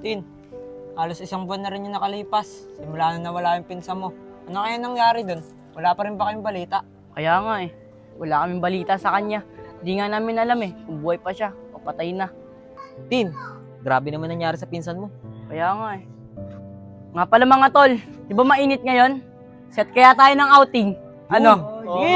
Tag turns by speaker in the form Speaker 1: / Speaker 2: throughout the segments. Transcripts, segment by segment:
Speaker 1: Tin, halos isang buwan na rin yung nakalipas. Simula na nawala yung pinsan mo. Ano kaya nangyari dun? Wala pa rin ba kayong balita?
Speaker 2: Kaya nga eh, wala kaming balita sa kanya. Di nga namin alam eh kung buhay pa siya o patay na.
Speaker 3: Tin, grabe naman nangyari sa pinsan mo.
Speaker 2: Kaya nga eh. Nga pala mga tol, di ba mainit ngayon? Set kaya tayo ng outing. Ano?
Speaker 1: Sige!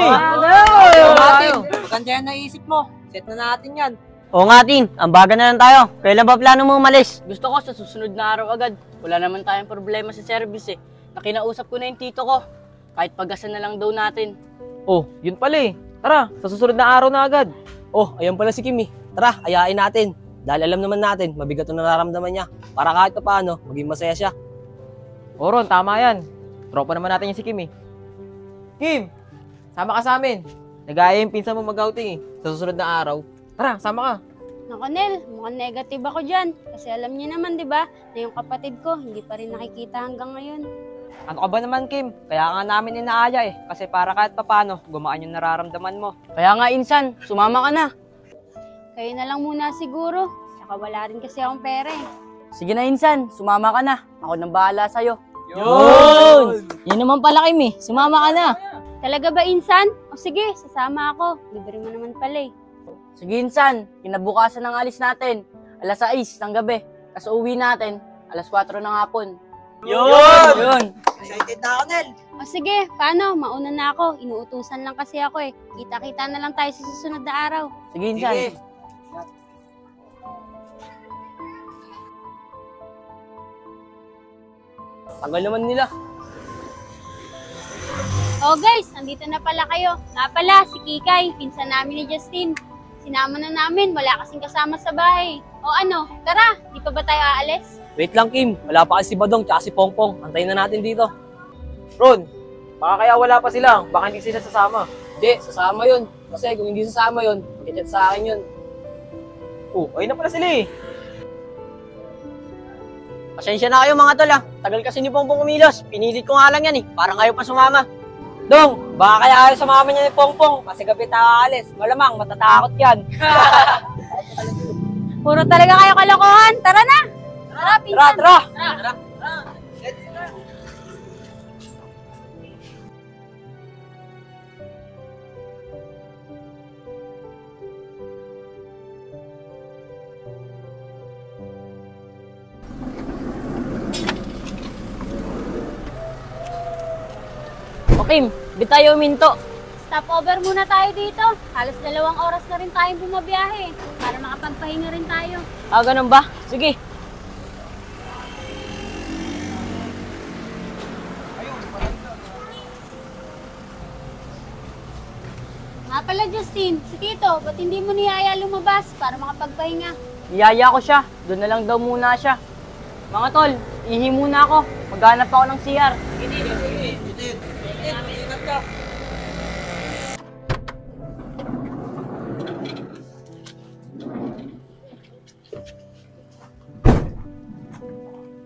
Speaker 3: Tayo.
Speaker 1: Maganda yan naisip mo. Set na natin yan.
Speaker 3: Oo nga, Tin. Ambagan na lang tayo. Kailan ba plano mo umalis?
Speaker 2: Gusto ko sa susunod na araw agad. Wala naman tayong problema sa service eh. Nakinausap ko na yung tito ko. Kahit pagasan na lang daw natin.
Speaker 3: Oh, yun pala eh. Tara, sa susunod na araw na agad. Oh, ayan pala si Kimi. Tara, ayain natin. Dahil alam naman natin, mabigat ang nararamdaman niya. Para kahit pa paano, maging masaya siya. Oron, tama yan. Tropa naman natin yung si Kimi. Kim, sama ka sa amin. Nag-aaya yung pinsan mo mag-outing eh. Sa susunod na araw. Tara, sama ka.
Speaker 4: Naku, Nel, mukhang negative ako dyan. Kasi alam niyo naman, di ba, na yung kapatid ko hindi pa rin nakikita hanggang ngayon.
Speaker 1: Ano ka ba naman, Kim? Kaya nga namin inaaya eh. Kasi para kahit papano, gumaan yung nararamdaman mo.
Speaker 2: Kaya nga insan, sumama ka na.
Speaker 4: Kayo na lang muna siguro. Tsaka wala rin kasi akong pera eh.
Speaker 2: Sige na insan, sumama ka na. Ako nang bahala sa'yo.
Speaker 3: Yun!
Speaker 2: Yan naman pala Kim eh, sumama ka na.
Speaker 4: Talaga ba, Insan? O sige, sasama ako. Libre mo naman pala eh.
Speaker 2: Sige insan, kinabukasan ng alis natin. Alas 6 ng gabi. Tapos uwi natin, alas 4 ng hapon. Yun!
Speaker 1: Excited na ako, Nel.
Speaker 4: O sige, paano? Mauna na ako. Inuutusan lang kasi ako eh. Kita-kita na lang tayo sa susunod na araw.
Speaker 2: Sige insan.
Speaker 1: Sige.
Speaker 2: Tagal naman nila.
Speaker 4: Oh guys, nandito na pala kayo. Nga pala, si Kikay, pinsan namin ni Justin. Sinama na namin, wala kasing kasama sa bahay. O ano, tara, di pa ba tayo aalis?
Speaker 3: Wait lang, Kim. Wala pa kasi si Badong tsaka si Pongpong. Antayin na natin dito. Ron, baka kaya wala pa sila. Baka hindi sila sasama. Hindi, sasama yun. Kasi kung hindi sasama yun, i-chat sa akin yun. Oh, ayun na pala sila eh. Pasensya na kayo mga tol ah. Tagal kasi ni Pongpong umilos. Pinilit ko nga lang yan eh. Parang ayaw pa sumama.
Speaker 1: Dong, baka kaya ayaw sumama niya ni Pongpong kasi gabi tayo aalis. Malamang, matatakot yan.
Speaker 4: Puro talaga kayo kalokohan. Tara na! Tara, pinsan!
Speaker 1: Tara!
Speaker 2: Kim, di tayo uminto.
Speaker 4: Stopover muna tayo dito. Halos 2 oras na rin tayong bumabiyahe para makapagpahinga rin tayo.
Speaker 2: Ah, ganun ba? Sige.
Speaker 4: Nga pala Justin, si Tito, ba't hindi mo niyaya lumabas para makapagpahinga?
Speaker 2: Iyaya ko siya. Doon na lang daw muna siya. Mga tol, ihi muna ako. Maghanap ako ng CR.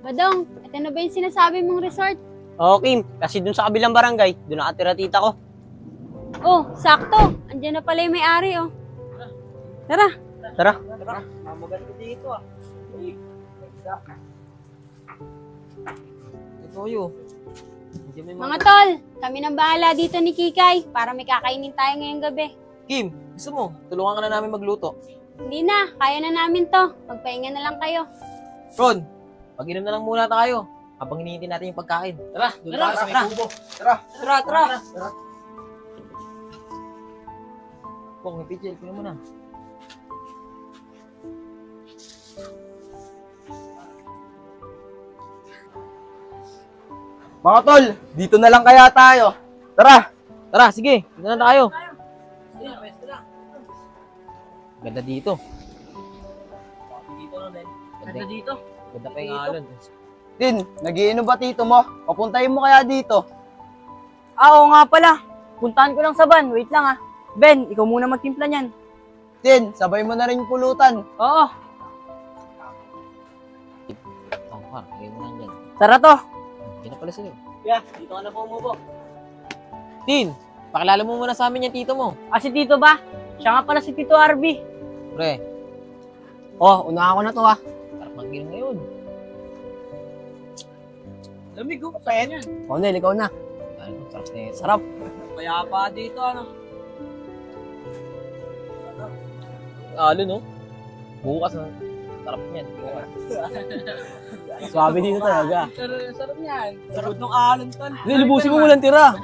Speaker 4: Badong, ito na ba yung sinasabi mong resort?
Speaker 3: Oo, Kim. Kasi dun sa kabilang barangay, dun nakatira tita ko.
Speaker 4: Oh, sakto. Andiyan na pala yung may-ari oh. Tara.
Speaker 3: Tara.
Speaker 1: Maganda dito ah. Ito yun.
Speaker 4: Mga tol, kami nang bahala dito ni Kikay para may kakainin tayo ngayong gabi.
Speaker 3: Kim, gusto mo? Tulungan ka na namin magluto.
Speaker 4: Hindi na, kaya na namin to. Magpahinga na lang kayo.
Speaker 3: Ron, pag-inom na lang muna tayo habang hinihintay natin yung pagkain. Tara, doon tayo sa may kubo.
Speaker 1: Tara!
Speaker 3: Pong, may pichel, kunin mo na.
Speaker 5: Mga tol, dito na lang kaya tayo. Tara!
Speaker 3: Tara, sige, dito na tayo. Ganda dito.
Speaker 2: Ganda dito.
Speaker 3: Ganda pa yung alon.
Speaker 5: Tin, nagiinom ba tito mo? Papuntahin mo kaya dito.
Speaker 2: Ah, oo nga pala. Puntahan ko lang sa van. Wait lang ah. Ben, ikaw muna magtimpla niyan.
Speaker 5: Tin, sabay mo na rin pulutan.
Speaker 2: Oo.
Speaker 3: Oh, ha, lagay mo lang dyan.
Speaker 2: Tara to.
Speaker 3: Diyan na pala sila. Yeah, dito ka na po umupo. Tin, pakilala mo muna sa amin yung tito mo.
Speaker 2: Ah, si Tito ba? Siya nga pala si Tito Arby.
Speaker 3: Pre, Oh, unahan ko na to, ha. Sarap mag-inom ngayon.
Speaker 1: Lamig ko, kaya yan.
Speaker 3: Oh, Nel, ikaw na. Sarap na yun. Sarap.
Speaker 1: Kaya pa dito, ano?
Speaker 3: Alo, no? Bukas, no? Sarap niyan. Swabe dito talaga.
Speaker 1: Sarap niyan. Sarap ng alon, tol.
Speaker 3: Lubusin mo walang tira.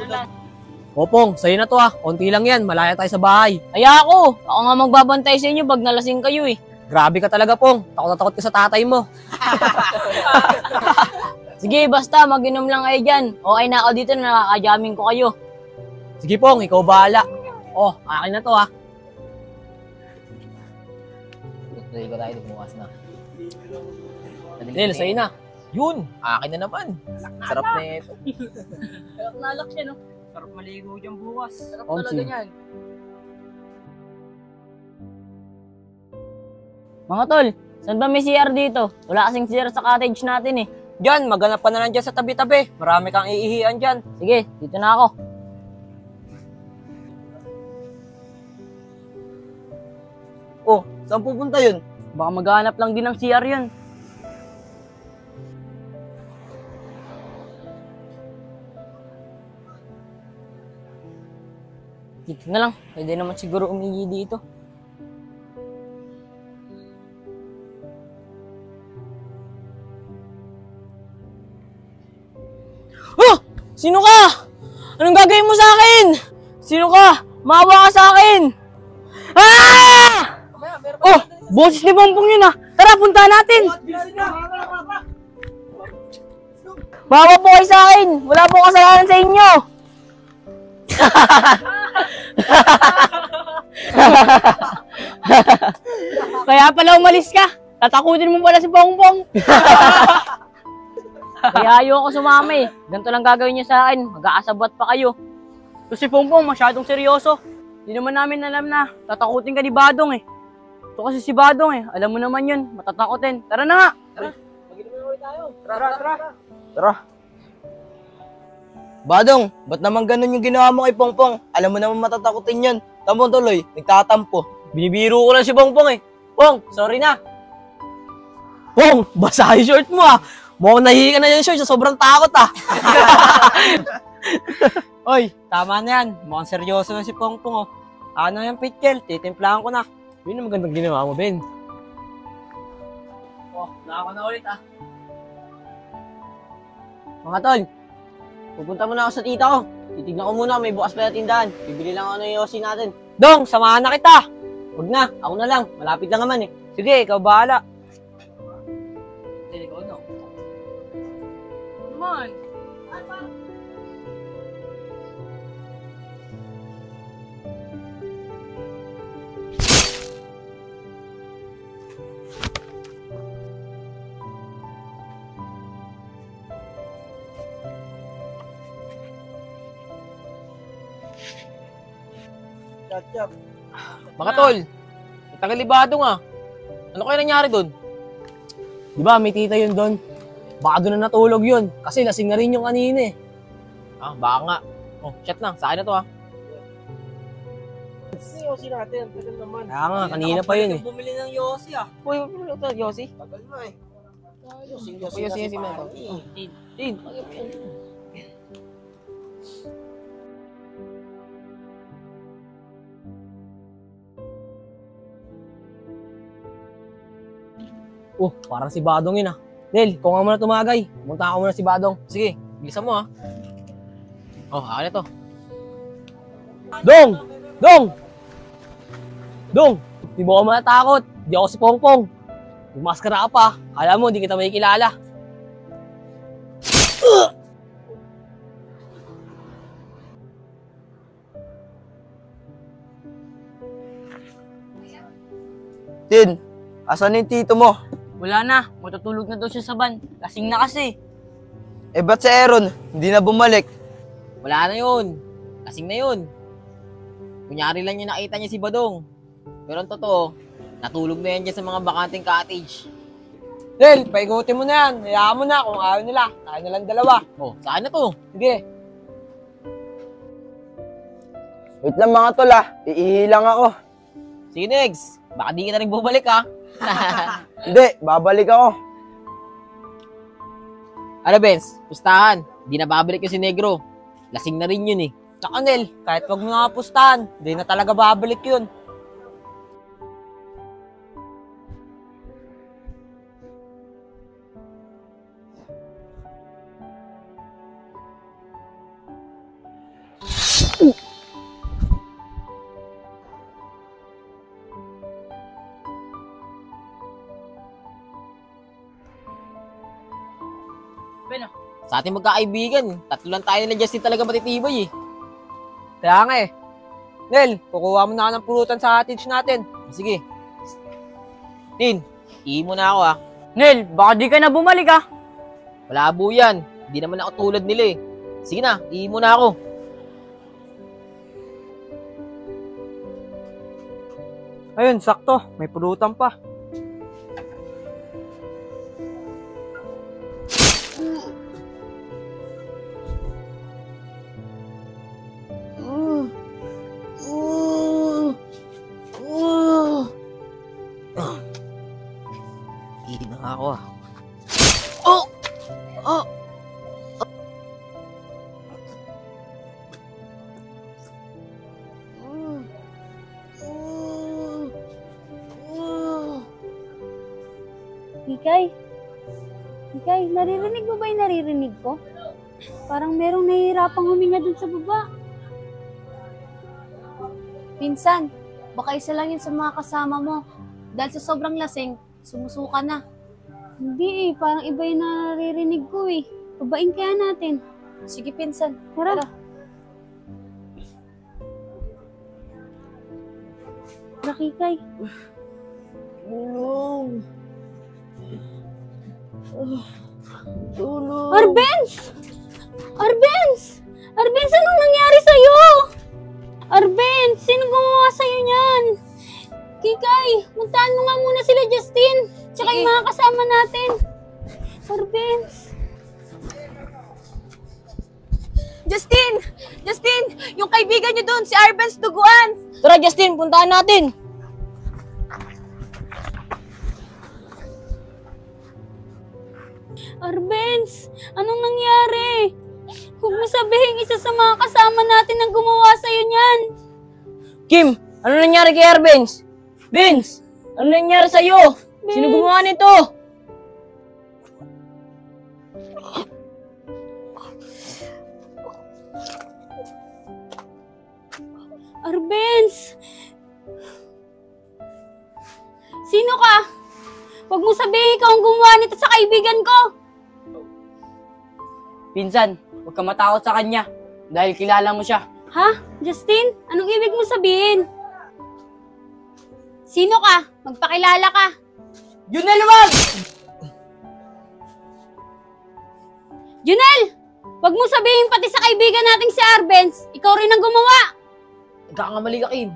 Speaker 3: Opong, sa'yo na to, ha. Konti lang yan. Malaya tayo sa bahay.
Speaker 2: Kaya ako nga magbabantay sa inyo pag nalasing kayo eh.
Speaker 3: Grabe ka talaga, Pong. Takot na takot ka sa tatay mo.
Speaker 2: Sige, basta mag-inom lang kayo dyan. Okay na ako dito na nakaka-jamming ko kayo.
Speaker 3: Sige, Pong. Ikaw bahala. Oh, akin na to, ha. Tuloy ko tayo. Bukas na. Nel, sa'yo na. Yun. Akin na naman. Sarap na ito.
Speaker 2: Nalak siya, no?
Speaker 1: Sarap maligo dyan bukas.
Speaker 2: Sarap
Speaker 3: Omsi.
Speaker 2: talaga yan. Mga tol, saan ba may CR dito? Wala kasing CR sa cottage natin eh.
Speaker 1: Diyan, maghanap ka na lang dyan sa tabi-tabi. Marami kang iihian dyan.
Speaker 2: Sige, dito na ako.
Speaker 5: Oh, saan pupunta yun?
Speaker 2: Baka maghanap lang din ng CR yun. Dito na lang. Pwede naman siguro umihi dito. Oh! Sino ka? Anong gagawin mo sa akin? Sino ka? Maawa ka sa akin! Ah! Oh! Boses ni Pompong yun ah! Tara, punta natin! Maawa po kayo sa akin! Wala po kasalanan sa inyo! Kaya pala umalis ka. Tatakutin mo pala si Pongpong. Kaya ayoko sumama eh. Ganito lang gagawin niyo sa akin. Mag-aasabot pa kayo. Ito si Pongpong masyadong seryoso. Hindi naman namin alam na tatakutin ka ni Badong eh. Ito kasi si Badong eh. Alam mo naman yun. Matatakutin. Tara na nga.
Speaker 5: Tara. Badong, ba't naman ganun yung ginawa mo kay Pongpong? Alam mo naman matatakutin yun. Tamo tuloy, nagtatampo.
Speaker 3: Binibiro ko lang si Pongpong eh. Pong, sorry na. Pong, basa yung short mo ah. Mukhang nahihi ka na yung short sa sobrang takot ah.
Speaker 1: Oy, tama na yan. Mukhang seryoso na si Pongpong, oh. Ano yung pitkel? Titimplahan ko na.
Speaker 3: Yun ang magandang ginawa mo, Ben. Oh, naka na ulit ah. Mga tol, pupunta muna ako sa tita ko. Titignan ko muna, may bukas pa na tindahan. Bibili lang ako ng yosi natin.
Speaker 1: Dong, samahan na kita.
Speaker 3: Huwag na, ako na lang. Malapit lang naman eh.
Speaker 1: Sige, ikaw bahala.
Speaker 3: Ikaw no.
Speaker 2: Naman.
Speaker 3: Mga tol, tagal libado nga. Ano kaya nangyari doon? Di ba, may tita yun doon. Baka doon na natulog yun. Kasi lasing na rin yung kanina eh. Ah, baka nga. Oh, shit lang. Sa akin na to ah.
Speaker 5: Yosi natin, tagal naman.
Speaker 3: Kaya nga, kanina pa yun eh.
Speaker 1: Bumili ng Yossi, ah.
Speaker 3: Uy, ano to, Yossi?
Speaker 5: Tagal na eh.
Speaker 3: Yossi na to. Tin. Oh, parang si Badong yun ah. Nel, kung nga muna tumagay. Pumunta ako muna si Badong. Sige, bilisan mo ah. Oh, akin na to. Dong! Dong! Dong! Di mo ako matatakot. Di ako si Pongpong. Bumaskara ka pa. Kala mo, di kita may kilala.
Speaker 5: Tin, asan yung tito mo?
Speaker 2: Wala na. Matutulog na daw siya sa van. Lasing na kasi.
Speaker 5: Eh ba't si Aaron? Hindi na bumalik.
Speaker 3: Wala na yun. Kasing na yun. Kunyari lang yung nakita niya si Badong. Pero ang totoo, natulog na yan dyan sa mga bakanting cottage.
Speaker 1: Del, paigutin mo na yan. Hayaan mo na kung ayaw nila. Tayo na lang dalawa.
Speaker 3: Oh, saan na to?
Speaker 1: Sige.
Speaker 5: Wait lang mga tol ah, iihi lang ako.
Speaker 3: Sige, Negs. Baka di ka na rin bumalik ha.
Speaker 5: Hindi, babalik ako.
Speaker 3: Ano, Benz? Pustahan. Di na babalik yung si Negro. Lasing na rin yun eh.
Speaker 1: Tsaka Nel, kahit wag mo na pustahan, di na talaga babalik yun.
Speaker 2: Ben,
Speaker 3: Sa ating magkakaibigan, tatlo lang tayo na Justin talaga matitibay eh.
Speaker 1: Kaya nga eh. Nel, kukuha mo na ng pulutan sa cottage natin.
Speaker 3: Sige. Tin, ihi mo na ako ah.
Speaker 2: Nel, baka di ka na bumalik ah.
Speaker 3: Malabo yan. Di naman ako tulad nila eh. Sige na, ihi mo na ako.
Speaker 1: Ayun, sakto. May pulutan pa.
Speaker 3: Ihi na nga ako ah.
Speaker 4: Kikay? Kikay, naririnig mo ba yung naririnig ko? Parang merong nahihirapang huminga dun sa baba.
Speaker 6: Pinsan, baka isa lang yun sa mga kasama mo. Dahil sa sobrang lasing, sumusuka na.
Speaker 4: Hindi eh, parang iba yung naririnig ko eh. Babain kaya natin.
Speaker 6: Sige, pinsan.
Speaker 4: Tara. Tara, Kikay. Arbens! Arbens! Arbens, anong nangyari sa'yo? Arbens, sino gumawa sa'yo niyan? Kikay, puntahan mo nga muna sila Justin. Tsaka yung mga kasama natin. Arbens.
Speaker 6: Justin! Justin! Yung kaibigan niyo doon, si Arbens Duguan!
Speaker 2: Tara Justin, puntahan natin.
Speaker 4: Arbens, anong nangyari? Huwag mo sabihin isa sa mga kasama natin ang gumawa sa'yo niyan.
Speaker 2: Kim, ano nangyari kay Arbens? Vince, ano nangyari sa'yo? Sino gumawa nito?
Speaker 4: Arbens! Sino ka? Huwag mo sabihin ikaw ang gumawa nito sa kaibigan ko.
Speaker 2: Pinsan, huwag ka matakot sa kanya dahil kilala mo siya.
Speaker 4: Ha? Justin? Anong ibig mo sabihin? Sino ka? Magpakilala ka.
Speaker 2: Junel, wag!
Speaker 4: Junel! Huwag mo sabihin pati sa kaibigan nating si Arbens, ikaw rin ang gumawa.
Speaker 3: Nagkakamali ka, Kim.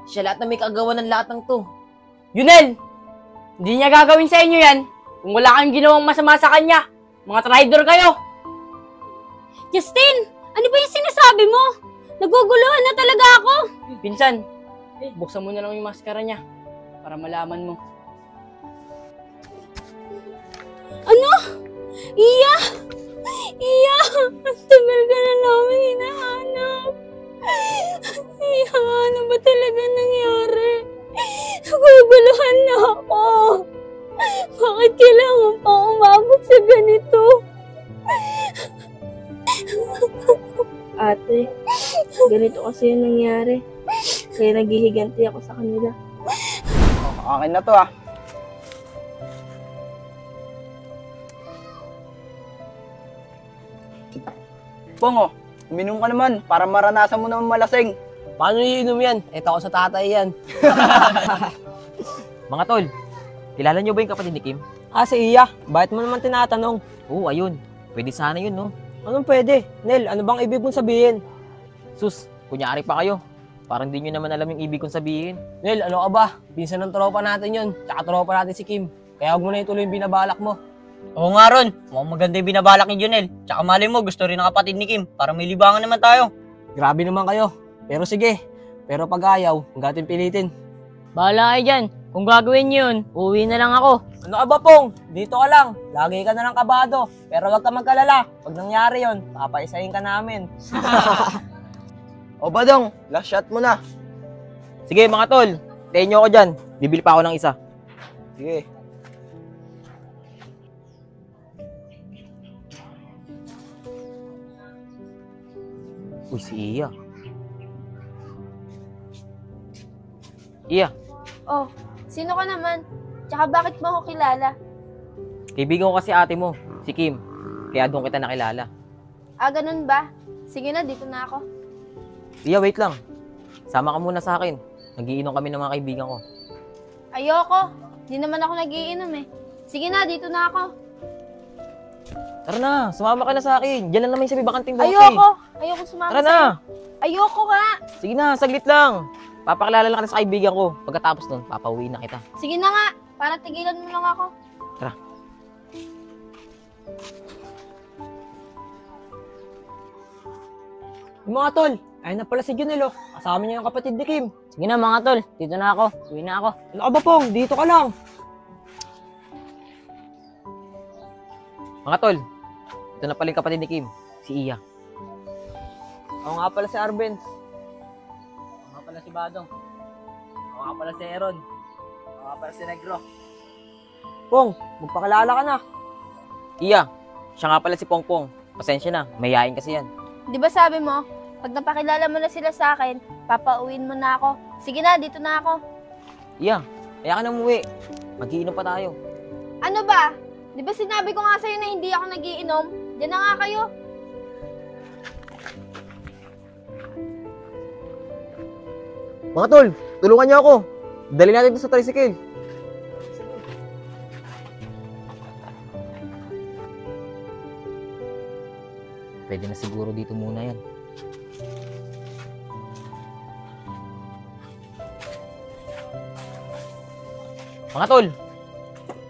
Speaker 3: Siya lahat na may kagawa ng lahat ng to.
Speaker 2: Junel! Hindi niya gagawin sa inyo yan kung wala kayong ginawang masama sa kanya. Mga traitor kayo!
Speaker 4: Justin! Ano ba yung sinasabi mo? Naguguluhan na talaga ako.
Speaker 2: Pinsan, buksan mo na lang yung maskara niya para malaman mo.
Speaker 4: Ano? Iya! Iya! Ang tagal ka na namin hinahanap. Iya, ano ba talaga nangyari? Naguguluhan na ako. Bakit kailangan pa umabot sa ganito?
Speaker 6: Ate, ganito kasi yung nangyari. Kaya naghihiganti ako sa kanila.
Speaker 5: Akin na to ah. Pongo, uminom ka naman para maranasan mo naman malasing.
Speaker 3: Paano iinom yan? Eto ako sa tatay yan. Mga tol, kilala niyo ba yung kapatid ni Kim?
Speaker 1: Si Iya. Bakit mo naman tinatanong?
Speaker 3: Oo, ayun. Pwede sana yun, no?
Speaker 1: Anong pwede? Nel, ano bang ibig mong sabihin?
Speaker 3: Sus, kunyari pa kayo. Parang di nyo naman alam yung ibig kong sabihin.
Speaker 1: Nel, ano ka ba? Pinsan ng tropa natin yun. Tsaka tropa natin si Kim. Kaya huwag mo na ituloy yung binabalak mo.
Speaker 7: Oo nga Ron, mukhang maganda yung binabalak ni Junel. Tsaka mali mo, gusto rin ng kapatid ni Kim. Para may libangan naman tayo.
Speaker 1: Grabe naman kayo. Pero sige. Pero pag ayaw, hanggatin pilitin.
Speaker 2: Bahala kayo dyan. Kung gagawin niyo yun, uuwi na lang ako.
Speaker 1: Ano ka ba, Pong? Dito ka lang. Lagi ka na lang kabado. Pero wag ka magkalala. Pag nangyari yon, papaisahin ka namin.
Speaker 5: O Badong, last shot mo na.
Speaker 3: Sige mga tol, tayo nyo ako dyan. Bibili pa ako ng isa.
Speaker 5: Sige.
Speaker 3: Uy, si Iya. Iya,
Speaker 6: Oh, sino ka naman? Tsaka bakit mo ako kilala?
Speaker 3: kaibigan ko kasi ate mo, si Kim. Kaya doon kita nakilala.
Speaker 6: Ah, ganun ba? Sige na, dito na ako.
Speaker 3: Iya, wait lang. Sama ka muna sa akin. Nagiinom kami ng mga kaibigan ko.
Speaker 6: Ayoko. Di naman ako nagiinom eh. Sige na, dito na ako.
Speaker 3: Tara na, sumama ka na sa akin. Diyan lang naman yung sa bakanting bote.
Speaker 6: Ayoko. Ayoko sumama
Speaker 3: Tara na.
Speaker 6: sa'yo. Ayoko nga.
Speaker 3: Sige na, saglit lang. Papakilala lang kita sa kaibigan ko. Pagkatapos nun, papauwi na kita.
Speaker 6: Sige na nga. Para tigilan mo lang ako.
Speaker 1: Yung mga tol, ayun na pala si Junel, oh. Kasama niya yung kapatid ni Kim.
Speaker 2: Sige na mga tol, dito na ako. Uwi na ako.
Speaker 1: Ano ka ba, Pong? Dito ka lang.
Speaker 3: Mga tol, ito na pala yung kapatid ni Kim, si Iya.
Speaker 1: Ako nga pala si Arbenz.
Speaker 7: Ako nga pala si Badong. Ako nga pala si Aaron. Ako nga pala si Negro.
Speaker 1: Pong, magpakilala ka na.
Speaker 3: Iya, siya nga pala si Pongpong. Pasensya na, mayayain kasi yan.
Speaker 6: Di ba sabi mo, pag napakilala mo na sila sa akin, papauwiin mo na ako. Sige na, dito na ako.
Speaker 3: Iya, kaya ka na umuwi. Mag-iinom pa tayo.
Speaker 6: Ano ba? Di ba sinabi ko nga sa'yo na hindi ako nagiinom? Diyan na nga kayo.
Speaker 3: Mga tol, tulungan niyo ako. Dali natin ito sa tricycle. Pwede na siguro dito muna yan. Mga tol,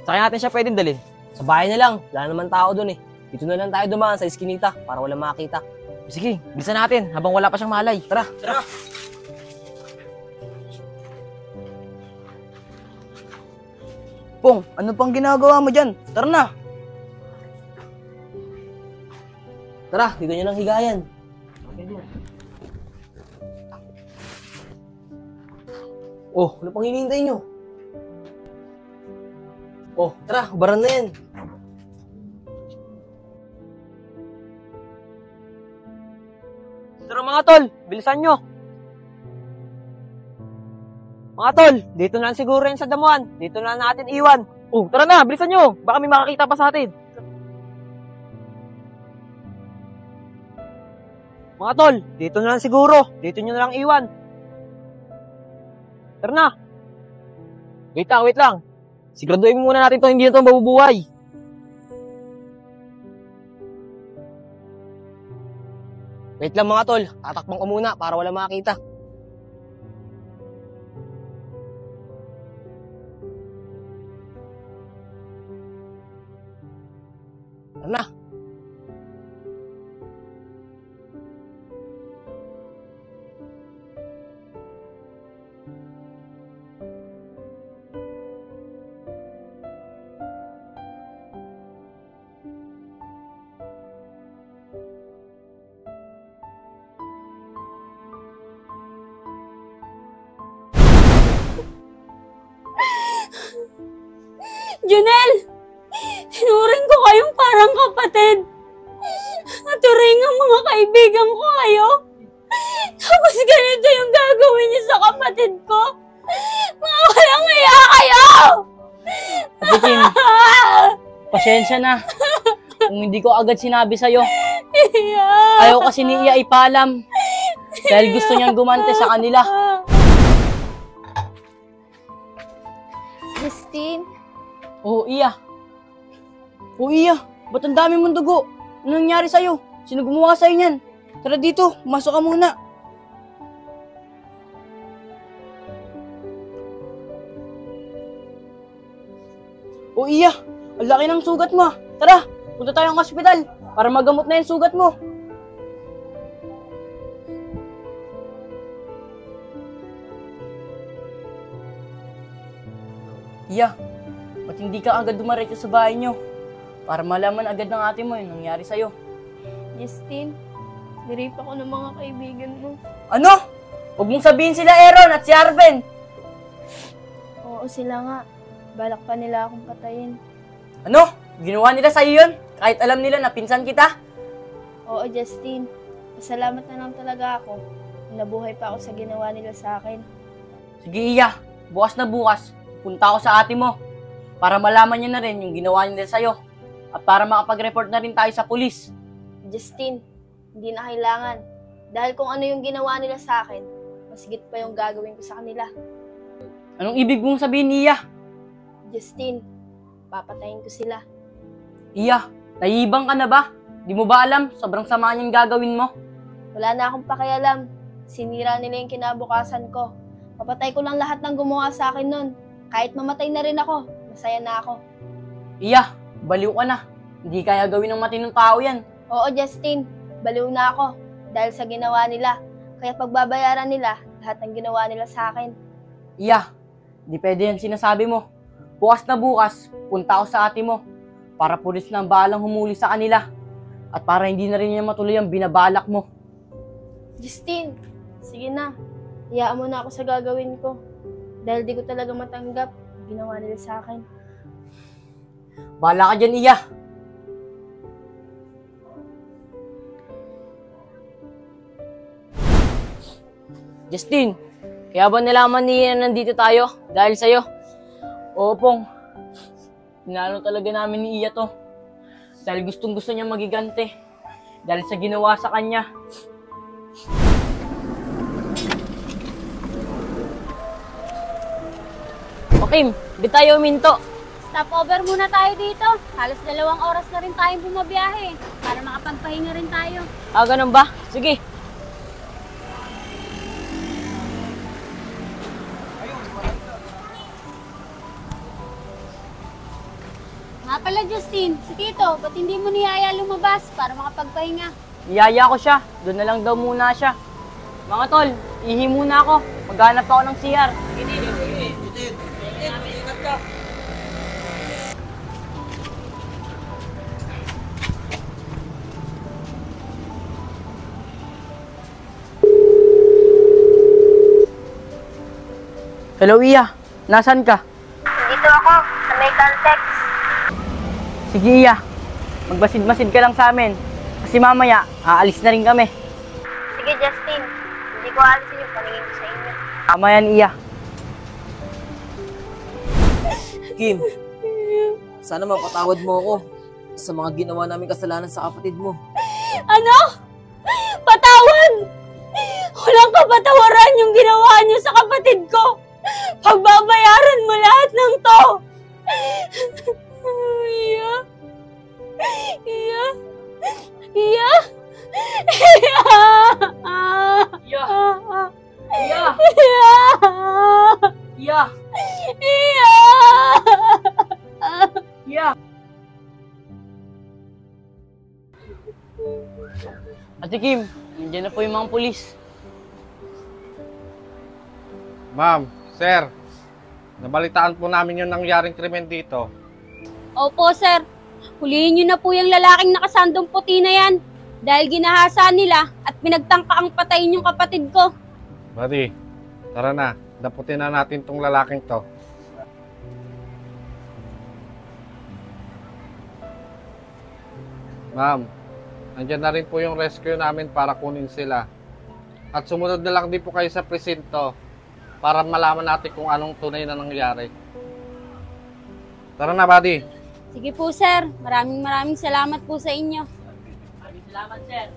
Speaker 3: saan natin siya pwedeng dalhin?
Speaker 5: Sa bahay na lang. Wala naman tao doon eh. Dito na lang tayo dumaan sa iskinita para wala makakita.
Speaker 3: Sige, bilisan natin habang wala pa siyang malay. Tara.
Speaker 5: Pong, ano pang ginagawa mo dyan? Tara na. Tara, dito nyo lang higayan. Oh, ano pang hinihintay nyo? Oh, tara, baran na yan.
Speaker 1: Tara mga tol, bilisan nyo. Mga tol, dito na lang siguro yan sa damuhan. Dito na natin iwan.
Speaker 3: Oh, tara na, bilisan nyo. Baka may makakita pa sa atin.
Speaker 1: Mga tol, dito na lang siguro. Dito nyo na lang iwan. Tara na.
Speaker 3: Wait lang. Siguraduhin muna natin to hindi na to mabubuhay.
Speaker 5: Wait lang mga tol, tatakbang ko muna para wala makakita. Tara na.
Speaker 4: Junel! Tinuring ko kayong parang kapatid. Naturing ang mga kaibigan ko kayo. Tapos ganito yung gagawin niyo sa kapatid ko. Mga walang iya kayo!
Speaker 2: Ate Kim, pasensya na. Kung hindi ko agad sinabi sa'yo, ayaw kasi ni Iya ipaalam. Dahil gusto niyang gumante sa kanila.
Speaker 6: Christine,
Speaker 2: Oh, Iya. Oh, Iya. Ba't ang dami mong dugo? Anong nangyari sa'yo? Sino gumawa sa'yo niyan? Tara dito, masok ka muna. Oh, Iya. Ang laki ng sugat mo. Tara, punta tayo ng ospital para magamot na yung sugat mo. Iya, ba't hindi ka agad dumaretso sa bahay nyo? Para malaman agad ng ate mo yung nangyari sa'yo.
Speaker 8: Justin, nirape ako ng mga kaibigan mo.
Speaker 2: Ano? Huwag mong sabihin sila Aaron at si Arben.
Speaker 8: Oo, sila nga. Balak pa nila akong patayin.
Speaker 2: Ano? Ginawa nila sa'yo yun? Kahit alam nila na pinsan kita?
Speaker 8: Oo, Justin. Pasalamat na lang talaga ako. Nabuhay pa ako sa ginawa nila sa akin.
Speaker 2: Sige Iya, bukas na bukas, punta ako sa ate mo. Para malaman niya na rin yung ginawa nila sa'yo. At para makapag-report na rin tayo sa pulis.
Speaker 8: Justin, hindi na kailangan. Dahil kung ano yung ginawa nila sa akin, mas higit pa yung gagawin ko sa kanila.
Speaker 2: Anong ibig mong sabihin, Iya?
Speaker 8: Justin, papatayin ko sila.
Speaker 2: Iya, naiibang ka na ba? Di mo ba alam, sobrang sama niyang gagawin mo?
Speaker 8: Wala na akong pakialam. Sinira nila yung kinabukasan ko. Papatay ko lang lahat ng gumawa sa akin nun. Kahit mamatay na rin ako, masaya na ako.
Speaker 2: Iya, baliw ka na. Hindi kaya gawin ng matinong tao yan.
Speaker 8: Oo, Justin, baliw na ako dahil sa ginawa nila. Kaya pagbabayaran nila lahat ng ginawa nila sa akin.
Speaker 2: Iya, di pwede yan sinasabi mo. Bukas na bukas, punta ako sa ate mo. Para pulis na ang bahalang humuli sa kanila. At para hindi na rin niya matuloy ang binabalak mo.
Speaker 8: Justin, sige na. Hayaan mo na ako sa gagawin ko. Dahil di ko talaga matanggap ang ginawa nila sa akin.
Speaker 2: Bahala ka dyan, Iya. Justin, kaya ba nalaman niya na nandito tayo dahil sa'yo? Oo, Pong. Pinalo talaga namin ni Iya to. Dahil gustong gusto niya magigante. Dahil sa ginawa sa kanya. Okay, di tayo uminto.
Speaker 4: Stopover muna tayo dito. Halos 2 oras na rin tayong bumabiyahe para makapagpahinga rin tayo.
Speaker 2: Ah, ganun ba? Sige.
Speaker 4: Nga pala Justin, si Tito, ba't hindi mo niyaya lumabas para makapagpahinga?
Speaker 2: Iyaya ko siya. Doon na lang daw muna siya. Mga tol, ihi muna ako. Maghanap ako ng CR. Hello, Iya. Nasaan ka?
Speaker 8: Dito ako, sa may Caltex.
Speaker 2: Sige, Iya. Magbasid-masid ka lang sa amin. Kasi mamaya, aalis na rin kami.
Speaker 8: Sige, Justin. Hindi ko alisin yung paningin ko sa inyo.
Speaker 2: Tama yan, Iya.
Speaker 3: Kim, sana mapatawad mo ako sa mga ginawa namin kasalanan sa kapatid mo.
Speaker 4: Ano? Patawad! Walang kapatawaran yung ginawa niyo sa kapatid ko. Pagbabayaran mo lahat ng to. Iya. Iya. Iya. Iya.
Speaker 2: Iya. Iya. Iya.
Speaker 4: Iya.
Speaker 2: Iya. Ate Kim, nandiyan na po yung mga pulis.
Speaker 9: Ma'am, sir, nabalitaan po namin yung nangyaring krimen dito.
Speaker 4: Opo, sir. Hulihin niyo na po yung lalaking nakasandong puti na yan. Dahil ginahasa nila at pinagtangka ang patayin yung kapatid ko.
Speaker 9: Buddy, tara na. Daputin na natin tong lalaking to. Ma'am, nandyan na rin po yung rescue namin para kunin sila. At sumunod na lang din po kayo sa presinto para malaman natin kung anong tunay na nangyari. Tara na, buddy.
Speaker 4: Sige po, sir. Maraming salamat po sa inyo.
Speaker 2: Maraming salamat, sir.